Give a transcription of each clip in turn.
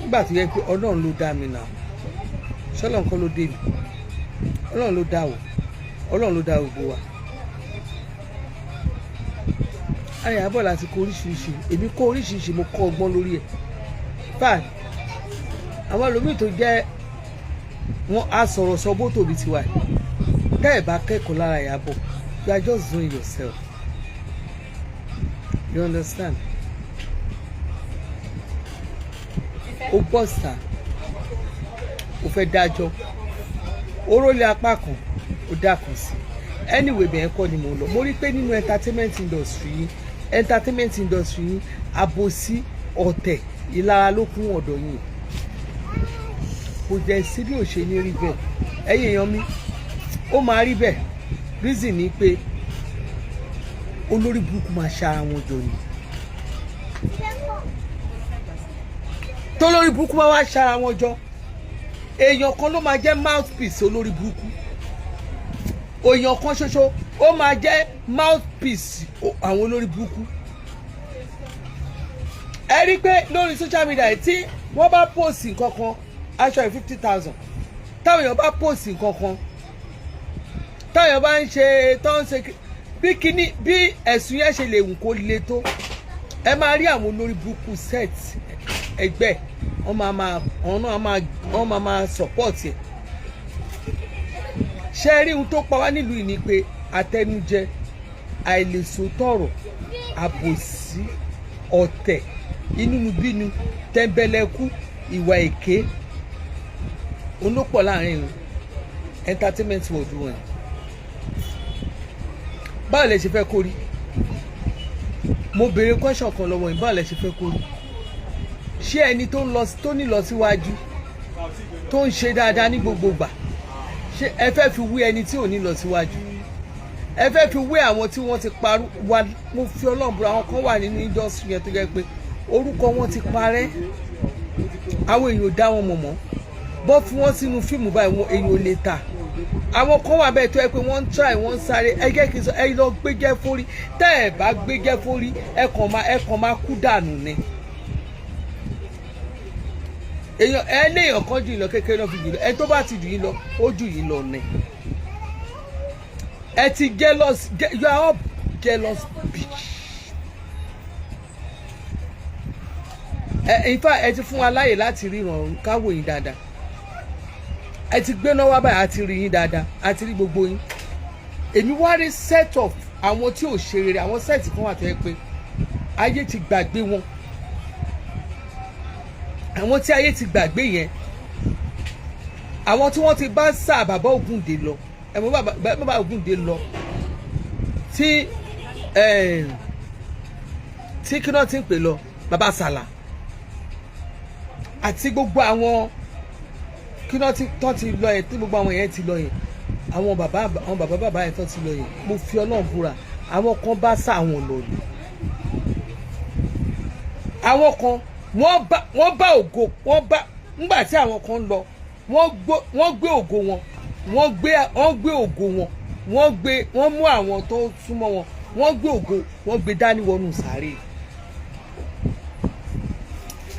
nígbà tó yẹ pé Ọlọ́run ló dá mi náà ṣọlọ́run kọ́ ló dé mi Ọlọ́run ló dá o Ọlọ́run ló dá gbogbo wa. Àyàbọ̀ láti kó oríṣiríṣi èmi kó oríṣiríṣi mo kọ́ ọgbọ́n lórí ẹ̀ fáà àwọn ẹlòmíì tó jẹ́ wọn á sọ̀rọ̀ sọ bó tóbi tiwa tẹ́ ẹ̀ bá kẹ́kọ̀ọ́ lára Ìyábọ̀ you are just doing yourself you understand. ó bọ́ sá ó fẹ́ dájọ́ ó rólé apá kan ó dákun sí anyway bẹ́ẹ̀ kọ́ ni mo lọ mo rí pé nínú entertainment industry yìí àbòsí ọ̀tẹ̀ ìlara ló kún ọ̀dọ̀ yìí kò jẹ́ sí bí ò ṣe ní rí bẹ́ẹ̀ ẹ̀yin èèyàn mi ó máa rí bẹ́ẹ̀ reason ni pé olórí burúkú máa ṣara wọn jọ ni tolórí burúkú máa wá ṣara wọn jọ èèyàn kan ló máa jẹ́ mouthpiece olórí burúkú èèyàn kan ṣoṣo ó máa jẹ́ mouthpiece àwọn olórí burúkú ẹ rí pé lórí social media tí wọ́n bá post nǹkan kan aṣọ 50,000 táwọn èèyàn bá post nǹkan kan táwọn èèyàn bá ń ṣe tó ń ṣe bí kíní bí ẹ̀sùn yẹn ṣe lè wù kó le tó ẹ máa rí àwọn olórí burúkú set ẹgbẹ́ wọ́n máa support ẹ̀ ṣe rí ohun tó pa wá nílùú yìí ni pé àtẹnujẹ àìlèsòtọ̀rọ̀ àbòsí ọ̀tẹ̀ inúnibíni tẹ́ńbẹ́lẹ́kú ìwà èké olópọ̀ láàrin entertainment world wọn báwo lẹ ṣe fẹ́ kó rí mo béèrè question kan lọ́wọ́ yìí báwo lẹ ṣe fẹ́ kó rí ṣé ẹni tó ní lọ síwájú tó ń ṣe dáadáa ní gbogbo gbà ṣé ẹ fẹ́ fi wé ẹni tí ò ní lọ síwájú ẹ fẹ́ fi wé àwọn tí wọ́n ti parú wa mo fi Ọlọ́run búra àwọn kan wà nínú industry yẹn tó jẹ́ pé orúkọ wọn ti parẹ́ àwọn èèyàn ò dá wọn mọ̀ mọ́ bọ́ fún wọn sínú fíìmù báyìí wọn èèyàn ò lè ta àwọn kan wà bẹ́ẹ̀ tó yẹ pé wọ́n ń try wọ́n ń sáré ẹgẹ́ kì í sọ ẹ lọ gbégẹ́ fórí tẹ́ ẹ bá gbégẹ́ fórí ẹ kàn máa kú dànù ni èèyàn ẹ léèyàn kan jù yín lọ kékeré náà fi jù lọ ẹ tó bá ti jù yín lọ ó jù yín lọ ni ẹ ti jealous you are all jealous bitch in fact ẹ ti fún wa láyè láti ríran káwò yín dáadáa ẹ ti gbéná wá báyìí àti rí yín dáadáa àti rí gbogbo yín èmi wá rí set of àwọn tí ò ṣe rere àwọn set kan wà tó yẹ pé ayé ti gbàgbé wọn àwọn tí ayé ti gbàgbé yẹn àwọn tí wọ́n ti bá sá bàbá Ògúndé lọ ẹ mọ̀ bàbá Ògúndé lọ tí kí náà ti ń pè lọ bàbá Sala àti gbogbo àwọn kí náà tán ti lọ yẹn tí gbogbo àwọn yẹn ti lọ yẹn àwọn bàbá yẹn tán ti lọ yẹn mo fi Ọlọ́run búra àwọn kan bá sá àwọn lọ ni àwọn kan wọ́n bá ògo nígbà tí àwọn kan lọ wọ́n gbé ògo wọn wọ́n gbé ògo wọn wọ́n mú àwọn tó súnmọ́ wọn wọ́n gbé ògo wọ́n gbé dání wọnú sàárè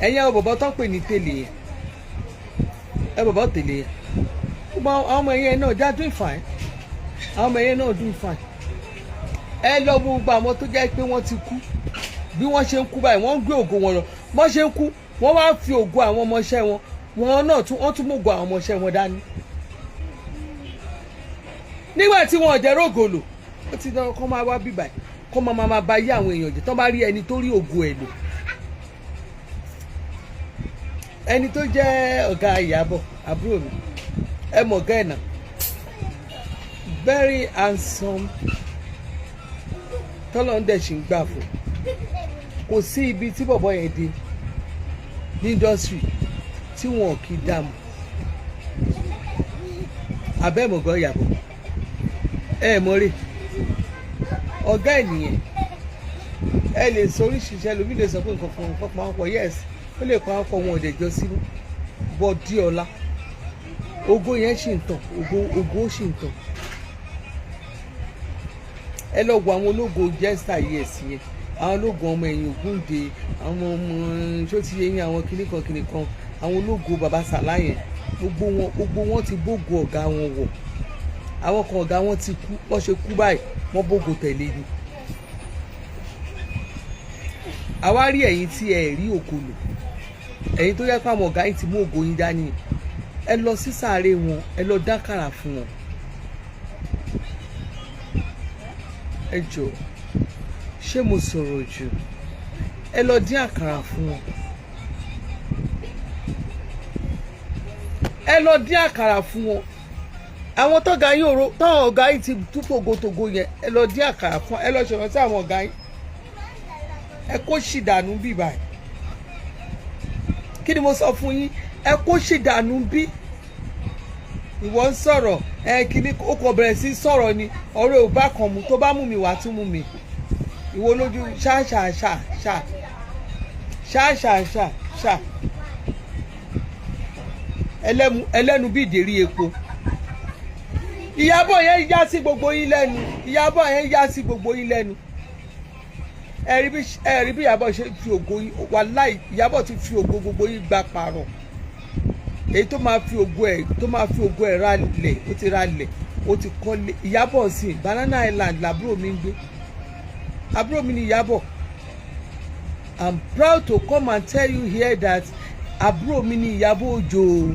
ẹ̀yin àwọn bàbá tó ń pè ní tèlè yẹn ẹ bàbá tèlè yẹn gbogbo àwọn ọmọ yẹn náà já doing fine àwọn ọmọ yẹn náà doing fine ẹ lọ gbogbo àwọn tó jẹ́ pé wọ́n ti kú bí wọ́n ṣe ń kú báyìí wọ́n ń gbé ògo wọn lọ wọ́n ṣe ń kú wọ́n wá fi ògo àwọn ọmọọṣẹ́ wọn náà wọ́n tún mú ògo àwọn ọmọọṣẹ́ wọn dání nígbà tí wọn ò jẹ́ rògòlò ó ti dán kọ́ máa wá bíbà kọ́ máa bá yé àwọn èèyàn jẹ́ tán bá rí ẹni tó rí ògo ẹ̀ lò ẹni tó jẹ́ ọ̀gá Ìyábọ̀ àbúrò mi ẹ mọ̀ ọ̀gá ẹ̀ náà very handsome tọ́lọ́ ń dẹ̀ ṣì ń gbà fún kò sí ibi tí bọ̀bọ̀ yẹn dé ní industry tí wọn kì í dààmú abẹ́mọ̀gọ́ Ìyábọ̀ mọ̀rẹ́ ọ̀gá ènìyàn ẹ lè sọ oríṣiríṣi lómi lè sọ pé nǹkan kan pa wọn pọ̀ yes ó lè pa wọn pọ̀ wọn ò dẹ̀ jọ sínú bọ́ dí ọ̀la ògo yẹn ṣì ń tàn ògo ṣì ń tàn ẹ lọ wo àwọn ológo jẹ́sà yes yẹn àwọn ológun ọmọ ẹ̀yìn Ògúndé àwọn ọmọ tó ti yẹyìn àwọn kìnnìkan àwọn ológo bàbá Sala yẹn gbogbo wọn ti bógo ọ̀gá wọn wọ̀. Àwọn kan ọ̀gá wọn ti kú, wọ́n ṣe kú báyìí wọ́n bógo tẹ̀lé ni. Àwa rí ẹ̀yin tí ẹ rí òkòlò, ẹ̀yin tó yẹ pé àwọn ọ̀gá yìí ti mú ògo yín dání, ẹ lọ sí sàárè wọn, ẹ lọ dákàrà fún wọn. Ẹ jọ̀ọ́, ṣé mo sọ̀rọ̀ jù? Ẹ lọ dín àkàrà fún wọn. Ẹ lọ dín àkàrà fún wọn. Àwọn tọ́gà yín òró táwọn ọ̀gá yín ti tú tògótògó yẹn, ẹ lọ dín àkàrà fún wọn. Ẹ lọ ṣèrántí àwọn ọ̀gá yín. Ẹ kó sì dànù bí báyìí. Kí ni mo sọ fún yín? Ẹ kó sì dànù bí. Ìwọ ń sọ̀rọ̀, kíní ó kò bẹ̀rẹ̀ sí sọ̀rọ̀ ni ọ̀rọ̀ ò bá kan mu, tó bá mú mi wá tún mú mi. Ìwọ lójú ṣá ẹlẹ́nu bí ìdérí epo. Ìyábọ̀ yẹn yá sí gbogbo yín lẹ́nu. Ìyábọ̀ yẹn yá sí gbogbo yín lẹ́nu. Ẹ rí bí Ìyábọ̀ ṣe fi ògo yín, wàláì Ìyábọ̀ ti fi ògo gbogbo yín gba pààrọ̀. Èyí tó máa fi ògo ẹ̀ ralẹ̀, ó ti ralẹ̀, ó ti kọ́lé. Ìyábọ̀ sí Banana Island làbúrò mi ń gbé. Àbúrò mi ni Ìyábọ̀. I'm proud to come and tell you here that àbúrò mi ni Ìyábọ̀ Òjó.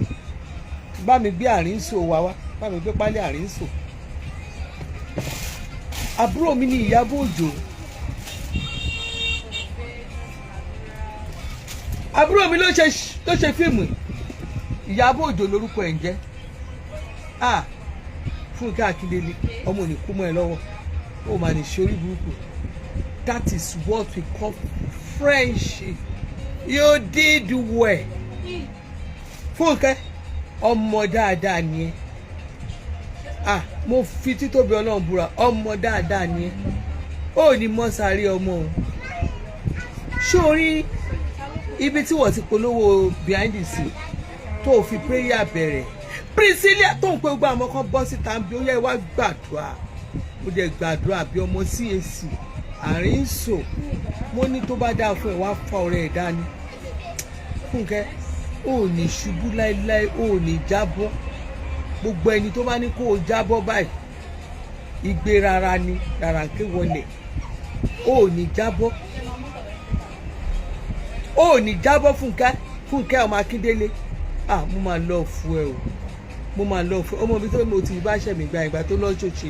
Bá mi gbé àrínsò wá, bá mi gbé pálí àrínsò. Àbúrò mi ni Ìyábọ̀ Òjó. Àbúrò mi ló ṣe fíìmù. Ìyábọ̀ Òjó lórúkọ ẹ̀ ń jẹ́. Fúnkẹ́ Akíndélé, ọmọ ò ní kú mọ́ ẹ lọ́wọ́. Ó máa ní sórí burúkú. That is what we call friendship. You did well. Fúnkẹ́, ọmọ dáadáa ni ẹ. Mo fi títóbi Ọlọ́run búra, ọmọ dáadáa ni ẹ. Ó ní mọ́sàárì ọmọ o. Ṣé o rí ibi tí wọ́n ti polówó behind the scene tó fi prayer bẹ̀rẹ̀? Priscilla tó ń pe gbogbo àwọn kan bọ́ síta bí ó yẹ wá gbàdúrà. Mo dẹ̀ gbàdúrà bí ọmọ CAC àrínsò. Mo ní tó bá dáa fún ẹ wá fa ọ̀rẹ́ ẹ̀ dání. Fúnkẹ́, ó ní ṣubú láéláé, ó ní jábọ́. Gbogbo ẹni tó bá ní kó o jábọ́ báyìí, igbe rárá ni, rárá ké wọlé. Ó ní jábọ́. Ó ní jábọ́ Fúnkẹ́ ọmọ Akíndélé. Mo máa lọ fún ẹ o. Mo máa lọ fún ọmọ mi tó mo ti bá ṣẹ̀ mí gba ìgbà tó lọ ṣòṣè.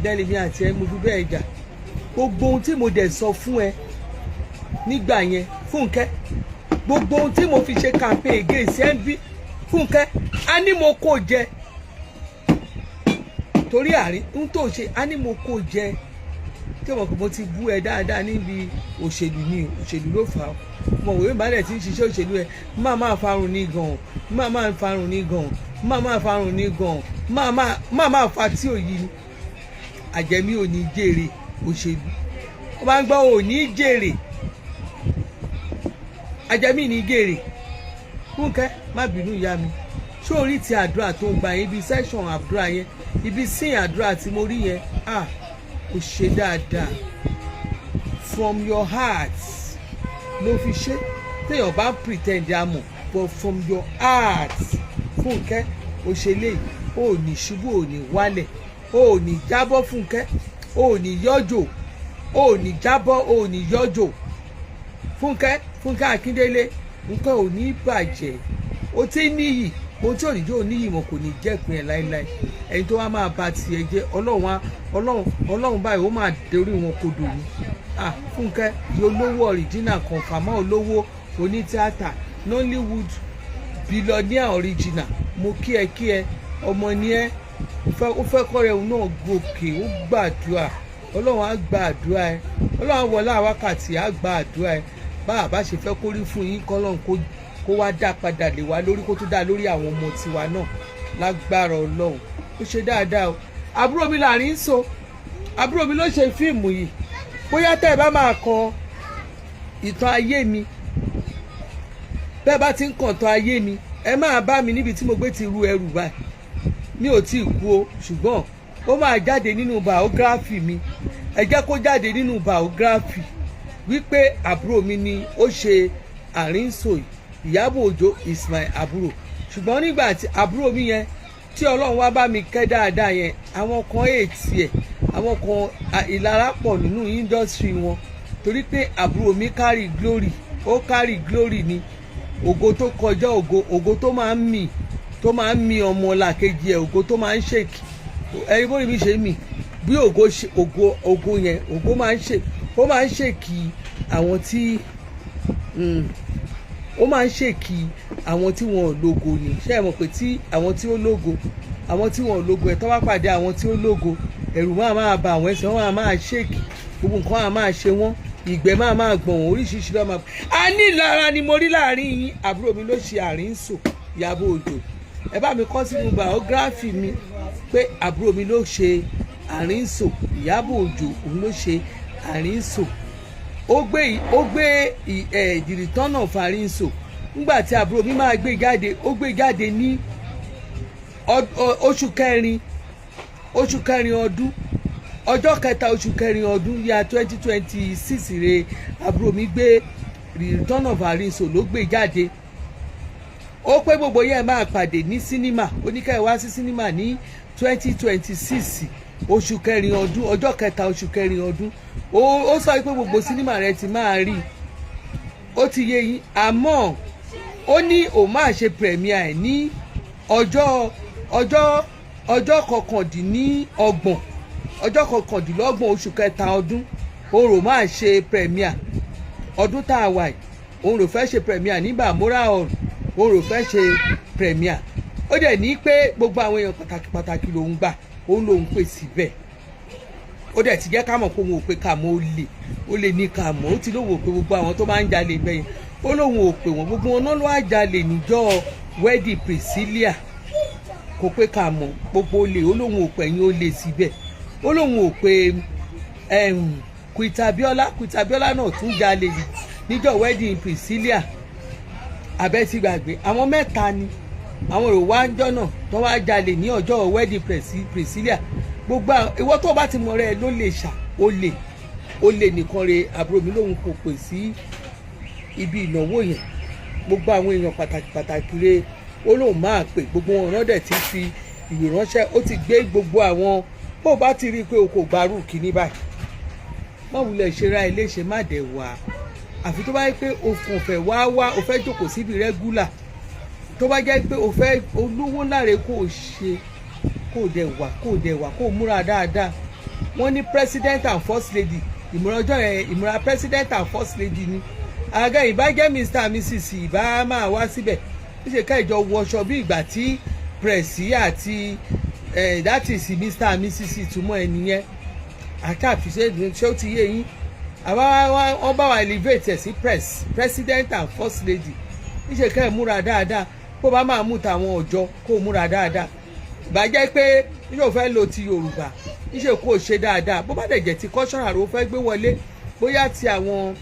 Dẹ́lì mi àti ẹ mo fi bẹ́ẹ̀ jà. Gbogbo ohun tí mo dẹ̀ sọ fún ẹ nígbà yẹn, Fúnkẹ́, gbogbo ohun tí mo fi ṣe campaign against MB, Fúnkẹ́, a ní mo kó jẹ. Torí àárín ń tó ṣe, a ní mo kó jẹ. Tí mo ti bú ẹ dáadáa níbi òṣèlú ni, òṣèlú ló fà á. Mo wòye ìbálẹ̀ tí ń ṣiṣẹ́ òṣèlú ẹ, máa farun ní gan-an, máa farun ní gan-an, máa farun ní gan-an, máa fa tí ò yí ni. Àjẹmí ò ní jèrè òṣèlú. Ó máa ń gbọ́ ò ní jèrè. Àjẹmí ní jèrè. Fúnkẹ́, má bínú ìyá mi. Ṣé orí ti àdúrà tó ń gbà yín, ibi section àdúrà yẹn, ibi sin àdúrà tí mo rí yẹn, kò ṣe dáadáa. From your heart ló fi ṣe. Téèyàn bá pretend àmọ́, but from your heart. Fúnkẹ́, ó ṣe léyìí, ó ní ṣubú, ó ní wálẹ̀, ó ní jábọ́. Fúnkẹ́, ó ní yọ́jò, ó ní jábọ́, ó ní yọ́jò. Fúnkẹ́ Akíndélé, nǹkan ò ní bàjẹ́. Ó ti níyì, ohun tí ò ní jẹ́ ò níyì mọ̀ kò ní jẹ́ ìpín ẹ̀ láéláé. Ẹni tó wá máa ba tiẹ̀ jẹ́ Ọlọ́run báyìí ó máa dorí wọn kodò ni. Fúnkẹ́, di olówó original kan, fàmọ́ olówó onítíátà, Nollywood billionaire original. Mo kí ẹ ọmọ ni ẹ. Ó fẹ́ kọ́ rẹ̀ náà gòkè, ó gbàdúrà. Ọlọ́run á gbàdúrà ẹ. Ọlọ́run wọlé àwákàtí á gbàdúrà ẹ. Bá a bá ṣe fẹ́ kó rí fún yín kọ́lọ́run kó wá dá padà lé wa lórí, kó tó dá lórí àwọn ọmọ tiwa náà lágbára Ọlọ́run. Ó ṣe dáadáa o. Àbúrò mi láàrin so, àbúrò mi ló ṣe fíìmù yìí. Bóyá tẹ́ ẹ bá máa kọ ìtàn ayé mi, bẹ́ẹ̀ bá ti ń kàn tàn ayé mi, ẹ máa bá mi níbi tí mo gbé ti ru ẹrù báyìí. Mi ò tí ì kú o, ṣùgbọ́n ó máa jáde nínú biography mi. Ẹ jẹ́ kó jáde nínú biography wípé àbúrò mi ni ó ṣe àrínsò yìí. Ìyábọ̀ Òjó is my àbúrò. Ṣùgbọ́n nígbà tí àbúrò mi yẹn tí Ọlọ́run wá bá mi kẹ́ dáadáa yẹn, àwọn kan èètì ẹ̀, àwọn kan ìlara pọ̀ nínú industry wọn torí pé àbúrò mi carry glory, ó carry glory ni ògo tó kọjá ògo, ògo tó máa ń mì ọmọ làkejì ẹ̀, ògo tó máa ń ṣèkì. Ẹni bó ni mi ṣe mì bí ògo yẹn, ògo máa ń ṣèkì àwọn tí ó máa ń ṣèkì àwọn tí wọn ò lógo ni. Ṣé ẹ mọ̀ pé tí àwọn tí ó lógo, àwọn tí wọn ò lógo ẹ̀ tó wá pàdé àwọn tí ó lógo, ẹ̀rù máa bà àwọn, ẹsẹ̀ wọn máa ṣèkì, gbogbo nǹkan máa ṣe wọ́n, ìgbẹ́ máa gbọ̀n wọ́n, oríṣiríṣi ló máa. A ní ìlara ni mo rí láàrin yín. Àbúrò mi ló ṣe àrínsò Ìyábọ̀ Òjó. Ẹ bá mi kọ sínú biography mi pé àbúrò mi ló ṣe àrínsò Ìyábọ̀ Òjó, òun ló ṣe àrínsò. Ó gbé the return of àrínsò nígbà tí àbúrò mi máa gbé jáde. Ó gbé jáde ní oṣù kẹrin ọdún, ọjọ́ kẹta oṣù kẹrin ọdún ya 2026 rẹ̀ àbúrò mi gbé return of àrínsò ló gbé jáde. Ó pé gbogbo yẹn máa pàdé ní sinimá, oníkẹ́ wá sí sinimá ní 2026 oṣù kẹrin ọdún, ọjọ́ kẹta oṣù kẹrin ọdún. Ó sọ pé gbogbo sinimá rẹ ti máa rí, ó ti yé yín. Àmọ́ ó ní òun máa ṣe premier ẹ̀ ní ọjọ́ kọkàndínlọ́gbọ̀n oṣù kẹta ọdún. Òun rò máa ṣe premier ọdún tá a wà yìí, òun rò fẹ́ ṣe premier ní Bàmúrà hall, òun rò fẹ́ ṣe premier. Ó dẹ̀ ní pé gbogbo àwọn èèyàn pàtàkì lòun gbà, òun lòun pè síbẹ̀. Ó dẹ̀ ti jẹ́ ká mọ̀ pé òun ò pé ká mọ̀ ó lè ní ká mọ̀. Ó ti lóun ò pé gbogbo àwọn tó máa ń jalè bẹ́yẹn, ó lóun ò pé wọ́n, gbogbo wọn náà ló wá jalè níjọ́ wedding Priscilla, kò pé ká mọ̀ gbogbo olè. Ó lóun ò pé yín ó lè síbẹ̀. Ó lóun ò pé Kwitabiola náà tún jalè níjọ́ wedding Priscilla. Abẹ́ ti gbàgbé àwọn mẹ́ta ni àwọn èrò wá ń jọ́nà tó wá jalè ní ọjọ́ wedding Priscilla. Gbogbo ìwọ tó bá ti mọ̀ rẹ ló lè ṣà olè nìkan re. Àbúrò mi lòun kò pè sí ibi ìnáwó yẹn. Gbogbo àwọn èèyàn pàtàkì re ó lóun máa pè, gbogbo wọn náà dẹ̀ ti fi ìwé ránṣẹ́. Ó ti gbé gbogbo àwọn, bó bá ti rí i pé o kò gbárù kíní báyìí, má wulẹ̀ ṣe ra ilé ṣe má dẹ̀ wá. Àfi tó bá yẹ pé o fẹ́ wá o fẹ́ jókòó síbi rẹ́gúlà, tó bá jẹ́ pé o fẹ́ olówó láre kó o ṣe, kó o dẹ̀ wá kó o múra dáadáa. Wọ́n ní president and first lady, ìmúra ọjọ́ yẹn ìmúra president and first lady ni. Àga ìbá jẹ́ Mr and Mrs ìbá máa wá síbẹ̀. Níṣe ká ìjọ wọṣọ bí ìgbà tí Pressy àti that is Mr and Mrs ìtumọ̀ ẹni yẹn. Àtàfíṣẹ́ ṣé ó ti yé yín? Wọ́n bá wa elevate ẹ̀ sí president and first lady. Níṣe ká ẹ̀ múra dáadáa, kó bá máa mú tàwọn ọjọ́ kó múra dáadáa. Ìbàjẹ́ pé yóò fẹ́ lo ti Yorùbá, níṣe kó ṣe dáadáa. Bó bá dẹ̀ jẹ́ ti cultural ló fẹ́ gbé wọlé, bóyá ti àwọn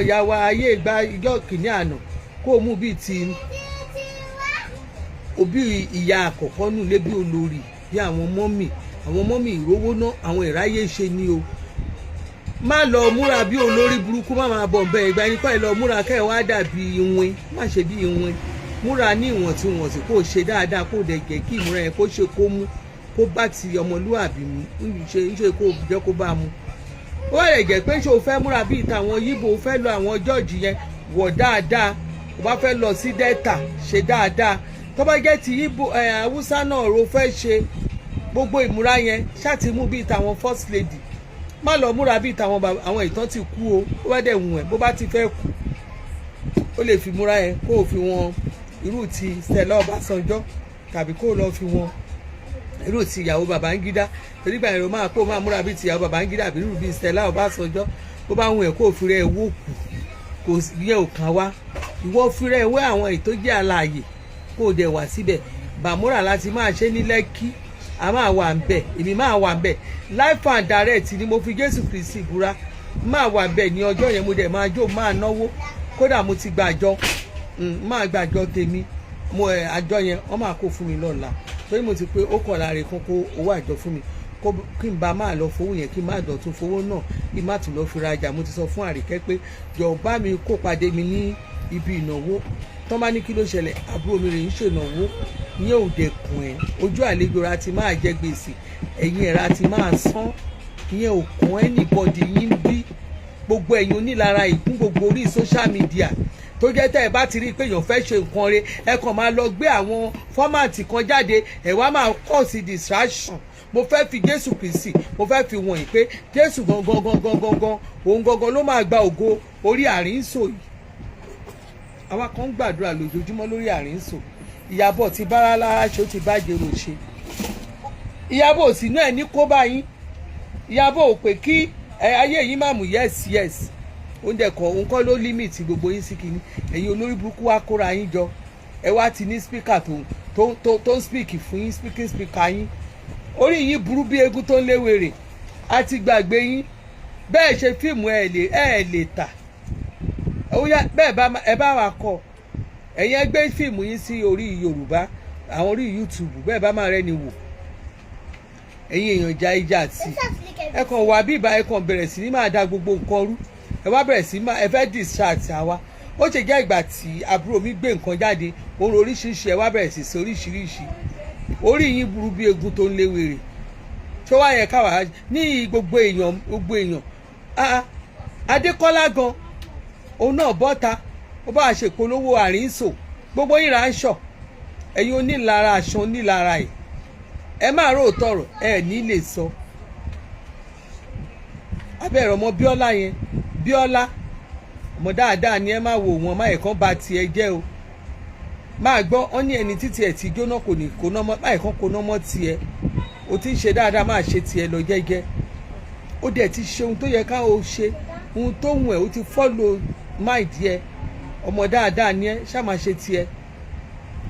ìyá wa ayé ìgbà ìjọ kìíní àná, kó mú bíi ti òbí ìyá àkọ́kọ́ nù lé bí olórí, bí àwọn mọ́mì ìrówó náà, àwọn ìráyè ṣe ni o. Má lọ múra bí olórí burúkú, má máa bọ̀ bẹ́ẹ̀. Ìgbà yín kọ́ ẹ lọ múra kẹ́ ẹ wá dàbí ìwìn, má ṣe bí ìwìn. Múra ní ìwọ̀ntúnwọ̀nsì, kó ṣe dáadáa, kó dẹ̀ jẹ́ kí ìmúra yẹn kó ṣe kó mú, kó bá ti ọmọlúwàbí mu, ṣe kó jẹ́ kó bá mu. Ó wà lè jẹ́ pé ṣé o fẹ́ múra bíi tàwọn Yíbò, o fẹ́ lọ àwọn jọ́ọ̀jì yẹn wọ̀ dáadáa. O bá fẹ́ lọ sí Delta ṣe dáadáa. Tó bá jẹ́ ti Yíbò Haúsá náà ro fẹ́ ṣe gbogbo ìmúra yẹn, ṣáàtì mú bíi tàwọn first lady. Má lọ múra bíi tàwọn àwọn ìtàn ti kú o. Ó wá dẹ̀ wù ẹ́, bó bá ti fẹ́ kú ó lè fi múra yẹn kó o fi wọn irú ti Stella Ọbásanjọ́, tàbí kó o lọ fi wọn irú ti ìyàwó Babangida. Torí ìgbà yẹn ló máa kó máa múra bíi ti ìyàwó Babangida àbí irú bíi Stella Ọbásanjọ́. Bó bá wù ẹ́ kó o fi rẹ̀ wó kù, kò yẹ ò kàn wá. Ìwọ fi rẹ̀ wé àwọn ètò jẹ́ alààyè kó o dẹ̀ wá síbẹ̀. Bàmúrà láti máa ṣe ní Lẹ́kí, a máa wà ń bẹ̀, èmi máa wà ń bẹ̀. Life and direct ni mo fi Jésù Kristi búra, máa wà ń bẹ̀ ní ọjọ́ yẹn. Mo dẹ̀ máa jó, máa náwó, kódà mo ti gbàjọ, máa gbàjọ tèmi. Àjọ yẹn wọ́n máa kó fún mi lọ́la, torí mo ti pé ó kọ̀ láre kan kó owó àjọ fún mi, kí n bá máa lọ fowó yẹn, kí n má dọ̀tún fowó náà, kí n má tún lọ fi rajà. Mo ti sọ fún Àríkẹ́ pé jọ̀ọ́ bá mi kó pàdé mi ní ibi ìnáwó tó bá ní kí ló ṣẹlẹ̀ àbúrò mi rè ń ṣènáwó ìyẹn ò dẹkùn ẹ̀ ojú àlejò ra ti máa jẹ gbèsè ẹ̀yìn ẹ̀ra ti máa san ìyẹn ò kàn anybody yín bí gbogbo ẹ̀yin onílara ìkún gbogbo orí social media tó jẹ́ tẹ́ ẹ bá ti rí i pé èèyàn fẹ́ ṣe nǹkan re ẹ kàn máa lọ gbé àwọn fọ́màtì kan jáde ẹ wá máa cause distraction mo fẹ́ fi Jésù Kristi mo fẹ́ fi wọ̀nyí pé Jésù gangan òun gangan ló máa gba ògo orí àrínsò yìí àwa kan ń gbàdúrà lójoojúmọ́ lórí àrínsò Ìyábọ̀ ti bára lára ṣe ó ti bá jèrò ṣe Ìyábọ̀ ò sí náà ẹ ní kó bá yín Ìyábọ̀ ò pé kí ayé yín má mú yes oúnjẹ kan òun kọ́ ló límìtì gbogbo yín sí kìíní ẹ̀yin olórí burúkú wá kóra yín jọ ẹ wá ti ní spíkà tó ń spíkì fún yín spíkà yín orí yín burú bí eégún tó ń léwèrè a ti gbàgbé yín bẹ́ẹ̀ ṣe fíìmù ẹ lè tà bẹ́ẹ̀ ẹ bá wa kọ ẹ̀yin ẹ gbé fíìmù yín sí orí Yorùbá àwọn orí YouTube bẹ́ẹ̀ bá máa rẹ́ni wò ẹ̀yin èèyàn já ìjà sí ẹ kàn wá bíbá ẹ kàn bẹ̀rẹ̀ sí ní máa da gbogbo nǹkan rú ẹ wá bẹ̀rẹ̀ sí máa ẹ fẹ́ distract àwa ó ṣe jẹ́ ìgbà tí àbúrò mi gbé nǹkan jáde òun oríṣiríṣi ẹ wá bẹ̀rẹ̀ sí oríṣiríṣi orí yín burú bí egun tó ń léwèrè tó wá yẹ káwa ní gbogbo èèyàn Adékọ́lá gan òun náà bọ́ta ó bá ṣèpolówó àrínsò gbogbo yín ra ń ṣọ̀ ẹ̀yin onílara aṣọ onílara ẹ̀ ẹ máa rò tọrọ ẹ ní lè sọ abẹ́rẹ́ ọmọ Bíọ́lá yẹn Bíọ́lá ọmọ dáadáa ni ẹ máa wò wọn máa ẹ̀kan ba tiẹ̀ jẹ́ o máa gbọ́ ọ́ ní ẹni títí ẹ̀ tí jóná kò ní kóná mọ́ máa ẹ̀kan kóná mọ́ tiẹ̀ o ti ń ṣe dáadáa máa ṣe tiẹ̀ lọ jẹ́jẹ́ ó dẹ̀ ti ṣe ohun tó yẹ ká o ṣe ohun tó wù ẹ́ o ti follow mind yẹ ọmọ dáadáa ni ẹ ṣáà máa ṣe tiẹ̀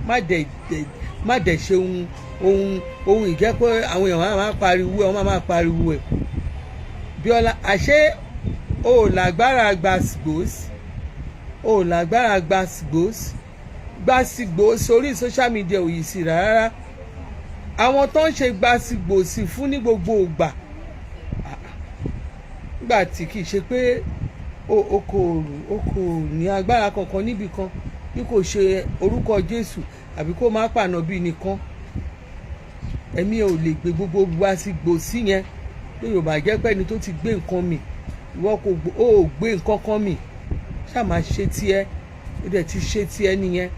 má dẹ̀ ṣe ohun ìjẹ́ pé àwọn èèyàn máa pariwo ẹ̀ wọ́n máa pariwo ẹ̀ Bíọ́lá àṣé o lágbára gbàsìgbòs orí social media ò yìí sí rárá àwọn tó ń ṣe gbàsìgbòsì fún ní gbogbo ìgbà nígbà tí kì í ṣe pé o kò ní agbára kankan níbì kan bí kò ṣe orúkọ Jésù àbí kó má pànà bí nìkan ẹ̀mí ò lè gbé gbogbo gbàsìgbòsì yẹn pé Yorùbá jẹ́ pé ẹni tó ti gbé nǹkan mì ìwọ kò gbé nǹkan kan mì ṣáà máa ṣe tiẹ̀ ó dẹ̀ ti ṣe tiẹ̀ nìyẹn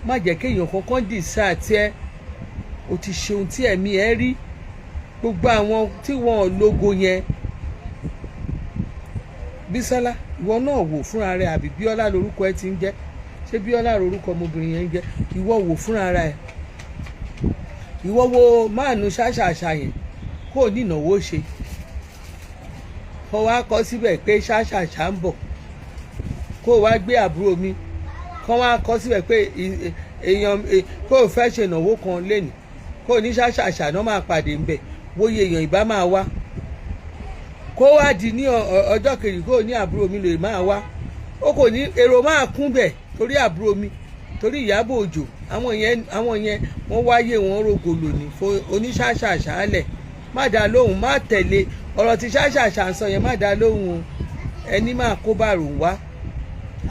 má jẹ́ kéèyàn kankan dì sáà tiẹ̀ ó ti ṣe ohun tí ẹ̀mí ẹ rí gbogbo àwọn tí wọ́n lógo yẹn Bísọ́lá ìwọ náà wò fúnra rẹ àbí Bíọ́lá lórúkọ ẹ ti ń jẹ́ ṣé Bíọ́lá lórúkọ ọmọbìnrin yẹn ń jẹ́ ìwọ wò fúnra rẹ ìwọ wo máàlù ṣáṣàṣà yẹn kó o ní ìnáwó ṣe kó wá kọ síbẹ̀ pé ṣáṣàṣà ń bọ̀ kó o wá gbé àbúrò mi kó wá kọ síbẹ̀ pé èèyàn kó o fẹ́ ṣe ìnáwó kan lẹ́nu kó o ní ṣáṣàṣà náà máa pàdé ń bẹ̀ wóye èèyàn ìbá máa wá kó wá di ní ọjọ́ kejì kó o ní àbúrò mi lè máa wá ó kò ní èrò máa kún bẹ̀ torí àbúrò mi torí Ìyábọ̀ Òjó àwọn yẹn wọ́n wáyé wọn rògbòlò ní oníṣàṣàṣà lẹ̀ má dá lóhùn má tẹ̀lé ọ̀rọ̀ tí ṣàṣàṣà ń sọ yẹn má dá lóhùn o ẹni máa kó bàrò wá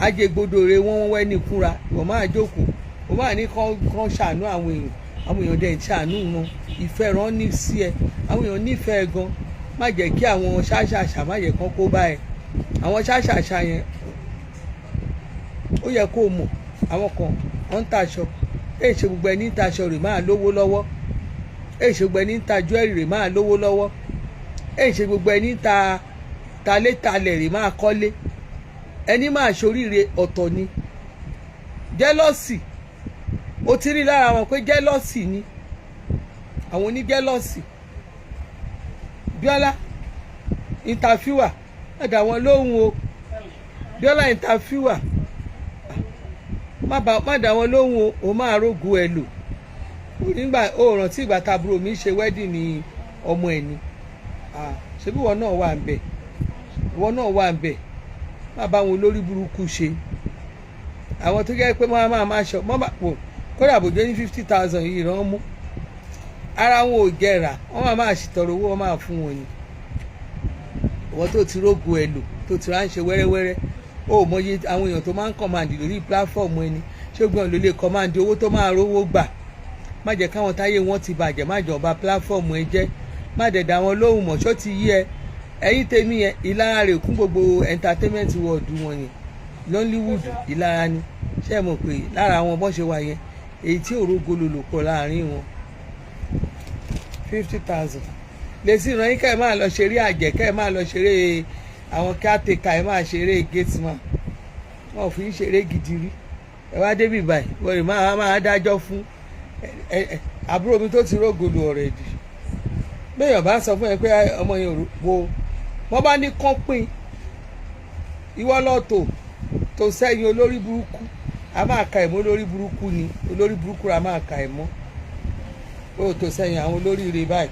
ajégbodòrè wọn wẹ́ ní kúra wọ́n máa jókòó wọ́n máa ní kán ṣàánú àwọn èèyàn dẹ̀ ń ṣàánú wọn ìfẹ́ rán ní sí ẹ àwọn èèyàn nífẹ̀ẹ́ gan má jẹ́ kí àwọn ṣàṣàṣà má yẹ kán kó bá ẹ àwọn ṣàṣàṣà yẹn ó yẹ kó o mọ̀ àwọn kan wọ́n ń taṣọ ṣe gbogbo ẹni ń taṣọ rẹ̀ máa lówó lọ́wọ́ ṣe gbogbo ẹni ń ta jewelry rẹ̀ máa lówó lọ́wọ́ ṣe gbogbo ẹni ń ta létalẹ̀ rẹ̀ máa kọ́lé ẹni máa ṣoríire ọ̀tọ̀ ni jẹ́lọ́sì ó ti rí lára wọn pé jẹ́lọ́sì ni àwọn oní jẹ́lọ́sì Bíọ́lá interviewer má dá wọn lóhùn o Bíọ́lá interviewer má dá wọn lóhùn o máa rógun ẹ lò nígbà ó rántí ìgbà tábúrò mi ṣe wedding ní ọmọ ẹ ni ṣebí ìwọ náà wà ń bẹ̀ má bá wọn olórí burúkú ṣe àwọn tó jẹ́ pé máa ṣọ kódà bòjó ní 50,000 yìí rán mú ara wọn ò jẹrà wọn máa ṣètọrọ owó wọn máa fún wọn ni ìwọ tó ti rógun ẹ lò tó ti ránṣẹ́ wẹ́rẹ́wẹ́rẹ́ ó mọyì àwọn èèyàn tó máa ń kọ̀màndì lórí pílàfọ́ọ̀mù ẹni ṣégun ló lè kọ́máǹdì owó tó máa rówó gbà. Má jẹ́ káwọn táyé wọn ti bàjẹ́, má jọba pílàfọ́ọ̀mù ẹ jẹ́, má dẹ̀ dá wọn lóhùn mọ́. Ṣó ti yí ẹ ẹ̀yin tèmi yẹn ìlara rẹ̀ kún gbogbo entertainment world wọn yẹn Nollywood ìlara ni. Ṣé ẹ mọ̀ pé lára àwọn bọ́n ṣe wà yẹn èyí tí òrógolo lò pọ̀ láàrin wọn 50,000 lè sí ìran yín ká ẹ máa lọ ṣeré àjẹ́, ká ẹ máa lọ ṣeré àwọn kíátẹ́kà, ẹ máa ṣeré gateman. Wọn ò fi ń ṣeré gidi rí. Ẹ wá débi báyìí wọ́n rè máa dájọ́ fún àbúrò mi tó ti rógolo already. Béèyàn bá sọ fún ẹ pé ọmọ yẹn wo wọ́n bá ní kán pín ìwọ lọ́tò tó sẹ́yìn olórí burúkú a máa ka ẹ̀mọ́ olórí burúkú ni olórí burúkú a máa ka ẹ̀mọ́ ó tó sẹ́yìn àwọn olóríire báyìí.